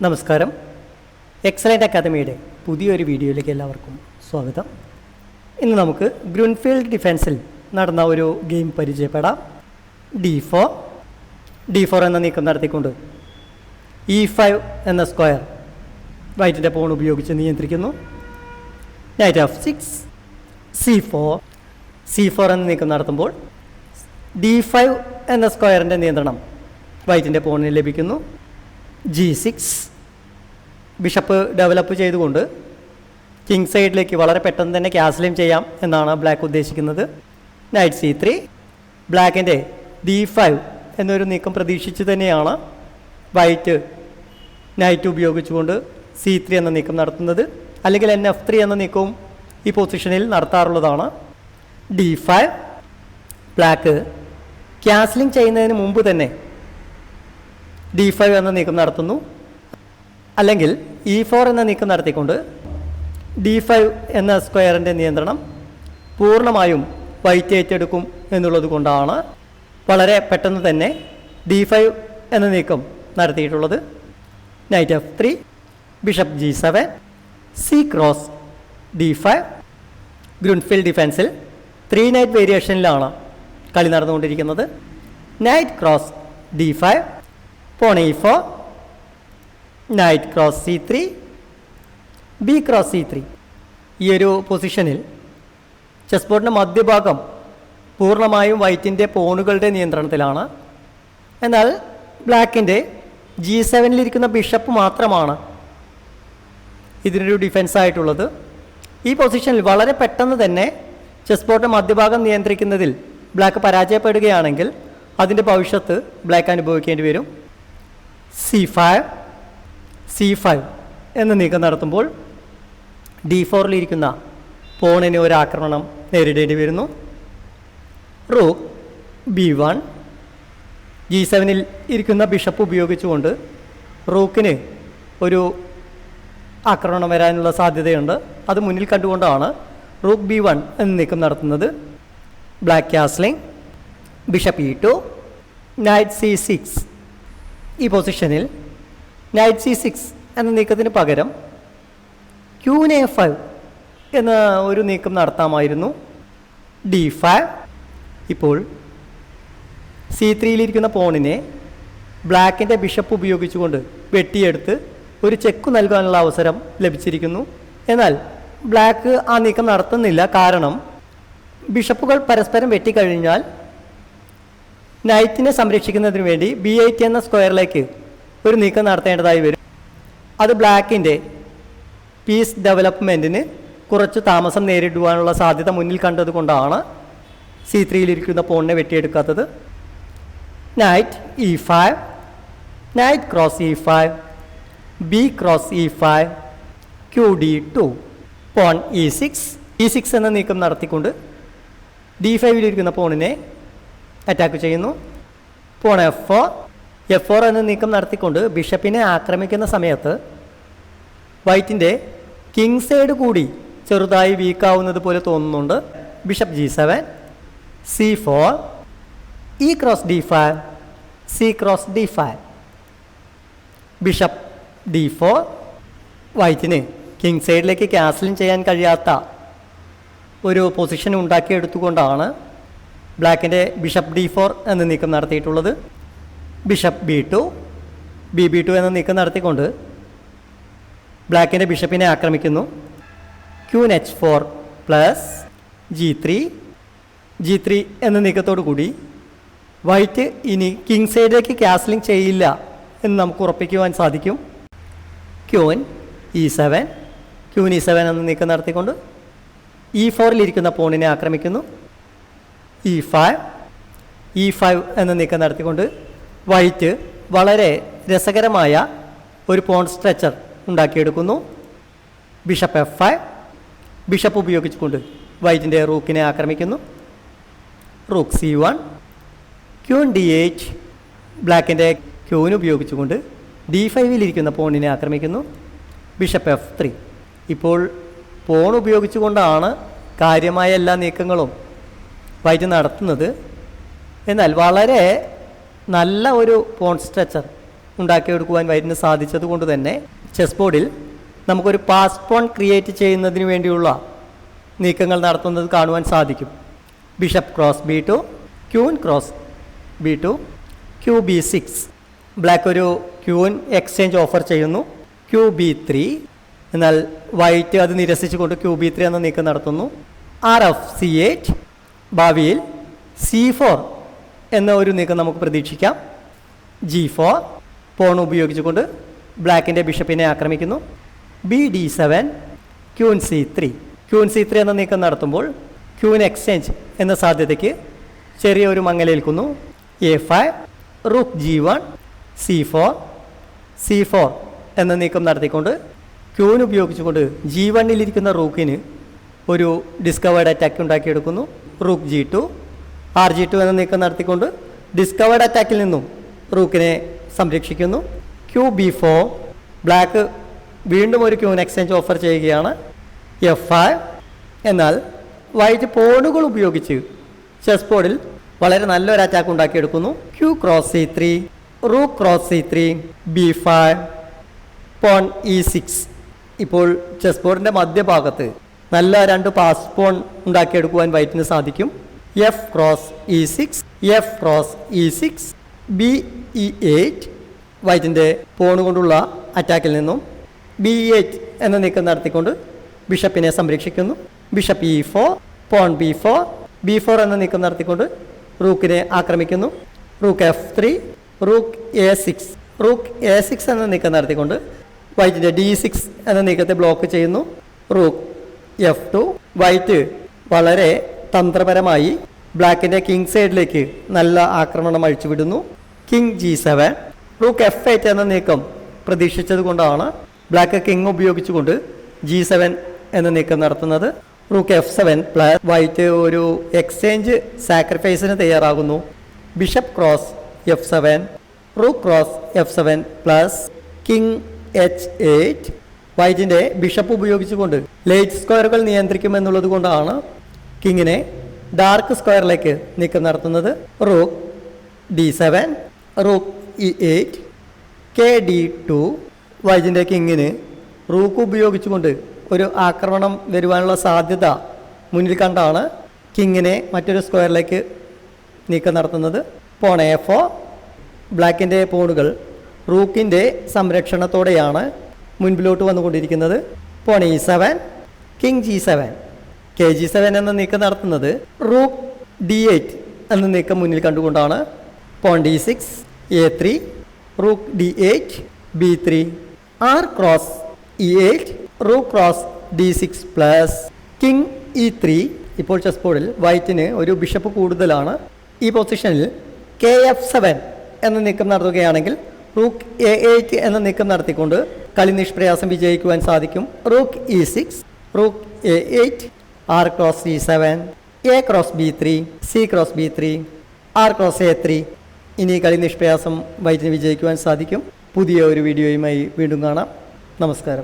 നമസ്കാരം. എക്സലൻ്റ് അക്കാദമിയുടെ പുതിയൊരു വീഡിയോയിലേക്ക് എല്ലാവർക്കും സ്വാഗതം. ഇന്ന് നമുക്ക് ഗ്രൂൺഫീൽഡ് ഡിഫൻസിൽ നടന്ന ഒരു ഗെയിം പരിചയപ്പെടാം. D4 എന്ന നീക്കം നടത്തിക്കൊണ്ട് E5 എന്ന സ്ക്വയർ വൈറ്റിൻ്റെ പോൺ ഉപയോഗിച്ച് നിയന്ത്രിക്കുന്നു. നൈറ്റ് ഓഫ് 6 C4 എന്ന നീക്കം നടത്തുമ്പോൾ D5 എന്ന സ്ക്വയറിൻ്റെ നിയന്ത്രണം വൈറ്റിൻ്റെ പോണിന് ലഭിക്കുന്നു. G6 ബിഷപ്പ് ഡെവലപ്പ് ചെയ്തുകൊണ്ട് കിങ് സൈഡിലേക്ക് വളരെ പെട്ടെന്ന് തന്നെ ക്യാസലിംഗ് ചെയ്യാം എന്നാണ് ബ്ലാക്ക് ഉദ്ദേശിക്കുന്നത്. നൈറ്റ് C3 ബ്ലാക്കിൻ്റെ D5 എന്നൊരു നീക്കം പ്രതീക്ഷിച്ച് തന്നെയാണ് വൈറ്റ് നൈറ്റ് ഉപയോഗിച്ചുകൊണ്ട് C3 എന്ന നീക്കം നടത്തുന്നത്. അല്ലെങ്കിൽ NF3 എന്ന നീക്കവും ഈ പൊസിഷനിൽ നടത്താറുള്ളതാണ്. D5 ബ്ലാക്ക് ക്യാസലിംഗ് ചെയ്യുന്നതിന് മുമ്പ് തന്നെ D5 എന്ന നീക്കം നടത്തുന്നു. അല്ലെങ്കിൽ E4 എന്ന നീക്കം നടത്തിക്കൊണ്ട് D5 എന്ന സ്ക്വയറിൻ്റെ നിയന്ത്രണം പൂർണ്ണമായും വൈറ്റ് ഏറ്റെടുക്കും എന്നുള്ളത് കൊണ്ടാണ് വളരെ പെട്ടെന്ന് തന്നെ D5 എന്ന നീക്കം നടത്തിയിട്ടുള്ളത്. Knight F3 bishop G7 C cross D5 Grunfeld ഡിഫൻസിൽ 3 നൈറ്റ് വേരിയേഷനിലാണ് കളി നടന്നുകൊണ്ടിരിക്കുന്നത്. Knight cross D5 pawn E4 knight cross C3 B cross C3. ഈ ഒരു പൊസിഷനിൽ ചെസ് ബോർഡിൻ്റെ മധ്യഭാഗം പൂർണ്ണമായും വൈറ്റിൻ്റെ പോണുകളുടെ നിയന്ത്രണത്തിലാണ്. എന്നാൽ ബ്ലാക്കിൻ്റെ G7-ലിരിക്കുന്ന ബിഷപ്പ് മാത്രമാണ് ഇതിനൊരു ഡിഫൻസായിട്ടുള്ളത്. ഈ പൊസിഷനിൽ വളരെ പെട്ടെന്ന് തന്നെ ചെസ് ബോർഡിൻ്റെ മധ്യഭാഗം നിയന്ത്രിക്കുന്നതിൽ ബ്ലാക്ക് പരാജയപ്പെടുകയാണെങ്കിൽ അതിൻ്റെ ഭവിഷ്യത്ത് ബ്ലാക്ക് അനുഭവിക്കേണ്ടി വരും. C5 എന്ന നീക്കം നടത്തുമ്പോൾ D4-ലിരിക്കുന്ന പോണിന് ഒരു ആക്രമണം നേരിടേണ്ടി വരുന്നു. റൂക്ക് B1 G7-ൽ ഇരിക്കുന്ന ബിഷപ്പ് ഉപയോഗിച്ചുകൊണ്ട് റൂക്കിന് ഒരു ആക്രമണം വരാനുള്ള സാധ്യതയുണ്ട്. അത് മുന്നിൽ കണ്ടുകൊണ്ടാണ് റൂക്ക് B1 എന്ന നീക്കം നടത്തുന്നത്. Black castling bishop E2 knight C6. ഈ പൊസിഷനിൽ നൈറ്റ് C6 എന്ന നീക്കത്തിന് പകരം Queen A5 എന്ന ഒരു നീക്കം നടത്താമായിരുന്നു. D5 ഇപ്പോൾ C3-ലിരിക്കുന്ന പോണിനെ ബ്ലാക്കിൻ്റെ ബിഷപ്പ് ഉപയോഗിച്ചുകൊണ്ട് വെട്ടിയെടുത്ത് ഒരു ചെക്ക് നൽകാനുള്ള അവസരം ലഭിച്ചിരിക്കുന്നു. എന്നാൽ ബ്ലാക്ക് ആ നീക്കം നടത്തുന്നില്ല. കാരണം ബിഷപ്പുകൾ പരസ്പരം വെട്ടിക്കഴിഞ്ഞാൽ നൈറ്റിനെ സംരക്ഷിക്കുന്നതിന് വേണ്ടി B8 എന്ന സ്ക്വയറിലേക്ക് ഒരു നീക്കം നടത്തേണ്ടതായി വരും. അത് ബ്ലാക്കിൻ്റെ പീസ് ഡെവലപ്മെൻറ്റിന് കുറച്ച് താമസം നേരിടുവാനുള്ള സാധ്യത മുന്നിൽ കണ്ടതുകൊണ്ടാണ് C3-ലിരിക്കുന്ന പോണിനെ വെട്ടിയെടുക്കാത്തത്. Knight E5 knight cross E5 B cross E5 QD2 pawn E6 എന്ന നീക്കം നടത്തിക്കൊണ്ട് D5-ലിരിക്കുന്ന പോണിനെ അറ്റാക്ക് ചെയ്യുന്നു. പോൺ F4 എന്ന നീക്കം നടത്തിക്കൊണ്ട് ബിഷപ്പിനെ ആക്രമിക്കുന്ന സമയത്ത് വൈറ്റിൻ്റെ കിങ് സൈഡ് കൂടി ചെറുതായി വീക്കാവുന്നത് പോലെ തോന്നുന്നുണ്ട്. Bishop G7 C4 E cross D5 C cross D5 bishop D4 വൈറ്റിന് കിങ് സൈഡിലേക്ക് ക്യാസലിംഗ് ചെയ്യാൻ കഴിയാത്ത ഒരു പൊസിഷൻ ഉണ്ടാക്കിയെടുത്തുകൊണ്ടാണ് ബ്ലാക്കിൻ്റെ ബിഷപ്പ് D4 എന്ന നീക്കം നടത്തിയിട്ടുള്ളത്. ബിഷപ്പ് B2 B2 എന്ന നീക്കം നടത്തിക്കൊണ്ട് ബ്ലാക്കിൻ്റെ ബിഷപ്പിനെ ആക്രമിക്കുന്നു. Queen H4 പ്ലസ് G3 എന്ന നീക്കത്തോടു കൂടി വൈറ്റ് ഇനി കിങ് സൈഡിലേക്ക് ക്യാസലിംഗ് ചെയ്യില്ല എന്ന് നമുക്ക് ഉറപ്പിക്കുവാൻ സാധിക്കും. Queen E7 എന്ന നീക്കം നടത്തിക്കൊണ്ട് E4-ലിരിക്കുന്ന പോണിനെ ആക്രമിക്കുന്നു. E5 എന്ന നീക്കം നടത്തിക്കൊണ്ട് വൈറ്റ് വളരെ രസകരമായ ഒരു പോൺ സ്ട്രെച്ചർ ഉണ്ടാക്കിയെടുക്കുന്നു. ബിഷപ്പ് F5 ബിഷപ്പ് ഉപയോഗിച്ചുകൊണ്ട് വൈറ്റിൻ്റെ റൂക്കിനെ ആക്രമിക്കുന്നു. റൂക്ക് C1 Queen D8 ബ്ലാക്കിൻ്റെ ക്യൂൻ ഉപയോഗിച്ചുകൊണ്ട് D5-ലിരിക്കുന്ന പോണിനെ ആക്രമിക്കുന്നു. ബിഷപ്പ് F3 ഇപ്പോൾ പോൺ ഉപയോഗിച്ചുകൊണ്ടാണ് കാര്യമായ എല്ലാ നീക്കങ്ങളും വൈറ്റ് നടത്തുന്നത്. എന്നാൽ വളരെ നല്ല ഒരു പോൺ സ്ട്രെച്ചർ ഉണ്ടാക്കിയെടുക്കുവാൻ വൈറ്റിന് സാധിച്ചത് കൊണ്ട് തന്നെ ചെസ് ബോർഡിൽ നമുക്കൊരു പാസ് പോൺ ക്രിയേറ്റ് ചെയ്യുന്നതിന് വേണ്ടിയുള്ള നീക്കങ്ങൾ നടത്തുന്നത് കാണുവാൻ സാധിക്കും. Bishop cross B2, queen cross B2, Q B6. Black ഒരു ക്യൂൻ എക്സ്ചേഞ്ച് ഓഫർ ചെയ്യുന്നു. Q B3. എന്നാൽ വൈറ്റ് അത് നിരസിച്ചുകൊണ്ട് ക്യൂ B3 എന്ന നീക്കം നടത്തുന്നു. RF C8. ഭാവിയിൽ C4 എന്ന ഒരു നീക്കം നമുക്ക് പ്രതീക്ഷിക്കാം. G4 പോൺ ഉപയോഗിച്ചുകൊണ്ട് ബ്ലാക്കിൻ്റെ ബിഷപ്പിനെ ആക്രമിക്കുന്നു. BD7, queen C3. Queen C3 എന്ന നീക്കം നടത്തുമ്പോൾ ക്യൂൻ എക്സ്ചേഞ്ച് എന്ന സാധ്യതയ്ക്ക് ചെറിയൊരു മങ്ങലേൽക്കുന്നു. A5, റൂക്ക് G1, C4 എന്ന നീക്കം നടത്തിക്കൊണ്ട് ക്യൂൻ ഉപയോഗിച്ചുകൊണ്ട് G1-ലിരിക്കുന്ന റൂക്കിന് ഒരു discovered attack ഉണ്ടാക്കിയെടുക്കുന്നു. Rook G2, RG2 എന്ന നീക്കം നടത്തിക്കൊണ്ട് ഡിസ്കവേർഡ് അറ്റാക്കിൽ നിന്നും റൂക്കിനെ സംരക്ഷിക്കുന്നു. Q B4. ബ്ലാക്ക് വീണ്ടും ഒരു ക്യൂൻ എക്സ്ചേഞ്ച് ഓഫർ ചെയ്യുകയാണ്. F5. എന്നാൽ വൈറ്റ് പോണുകൾ ഉപയോഗിച്ച് ചെസ് ബോർഡിൽ വളരെ നല്ലൊരു അറ്റാക്ക് ഉണ്ടാക്കിയെടുക്കുന്നു. Q cross C3, rook cross C3, B5, pawn E6. ഇപ്പോൾ ചെസ് ബോർഡിൻ്റെ മധ്യഭാഗത്ത് നല്ല 2 പാസ് പോൺ ഉണ്ടാക്കിയെടുക്കുവാൻ വൈറ്റിന് സാധിക്കും. F cross E6, F cross E6, BE8. വൈറ്റിൻ്റെ പോണ് കൊണ്ടുള്ള അറ്റാക്കിൽ നിന്നും B8 എന്ന നീക്കം നടത്തിക്കൊണ്ട് ബിഷപ്പിനെ സംരക്ഷിക്കുന്നു. Bishop E4, porn B4, B4 എന്ന നീക്കം നടത്തിക്കൊണ്ട് റൂക്കിനെ ആക്രമിക്കുന്നു. Rook F3, rook A6. Rook A6 എന്ന നീക്കം നടത്തിക്കൊണ്ട് വൈറ്റിൻ്റെ D6 എന്ന നീക്കത്തെ ബ്ലോക്ക് ചെയ്യുന്നു. Rook F2. വൈറ്റ് വളരെ തന്ത്രപരമായി ബ്ലാക്കിൻ്റെ കിങ് സൈഡിലേക്ക് നല്ല ആക്രമണം അഴിച്ചുവിടുന്നു. King G7. റൂക്ക് F8 എന്ന നീക്കം പ്രതീക്ഷിച്ചത് കൊണ്ടാണ് ബ്ലാക്ക് കിങ് ഉപയോഗിച്ചുകൊണ്ട് G7 എന്ന നീക്കം നടത്തുന്നത്. റൂക്ക് F7 പ്ലസ് വൈറ്റ് ഒരു എക്സ്ചേഞ്ച് സാക്രിഫൈസിന് തയ്യാറാകുന്നു. Bishop cross F7, rook cross F7 plus king H8. വൈറ്റിൻ്റെ ബിഷപ്പ് ഉപയോഗിച്ചുകൊണ്ട് ലൈറ്റ് സ്ക്വയറുകൾ നിയന്ത്രിക്കുമെന്നുള്ളത് കൊണ്ടാണ് കിങ്ങിനെ ഡാർക്ക് സ്ക്വയറിലേക്ക് നീക്കം നടത്തുന്നത്. Rook D7, rook E8, KD2. വൈറ്റിൻ്റെ കിങ്ങിന് റൂക്ക് ഉപയോഗിച്ചുകൊണ്ട് ഒരു ആക്രമണം വരുവാനുള്ള സാധ്യത മുന്നിൽ കണ്ടാണ് കിങ്ങിനെ മറ്റൊരു സ്ക്വയറിലേക്ക് നീക്കം നടത്തുന്നത്. Porn A4. ബ്ലാക്കിൻ്റെ പോണുകൾ റൂക്കിൻ്റെ സംരക്ഷണത്തോടെയാണ് മുൻപിലോട്ട് വന്നുകൊണ്ടിരിക്കുന്നത്. Porn E7, king G7, KG7 എന്ന നീക്കം നടത്തുന്നത് റൂക്ക് D8 എന്ന നീക്കം മുന്നിൽ കണ്ടുകൊണ്ടാണ്. Pawn D6, A3, rook D8, B3, R cross E8, rook cross D6 plus king E3. ഇപ്പോൾ ചെസ് ബോർഡിൽ വൈറ്റിന് ഒരു ബിഷപ്പ് കൂടുതലാണ്. ഈ പൊസിഷനിൽ KF7 എന്ന നീക്കം നടത്തുകയാണെങ്കിൽ റൂക്ക് A8 എന്ന നീക്കം നടത്തിക്കൊണ്ട് കളി നിഷ്പ്രയാസം വിജയിക്കുവാൻ സാധിക്കും. Rook E6, rook A8, R cross E7, A cross B3, C cross B3, R cross A3. ഇനി കളി നിഷ്പ്രയാസം വൈറ്റിന് വിജയിക്കുവാൻ സാധിക്കും. പുതിയ ഒരു വീഡിയോയുമായി വീണ്ടും കാണാം. നമസ്കാരം.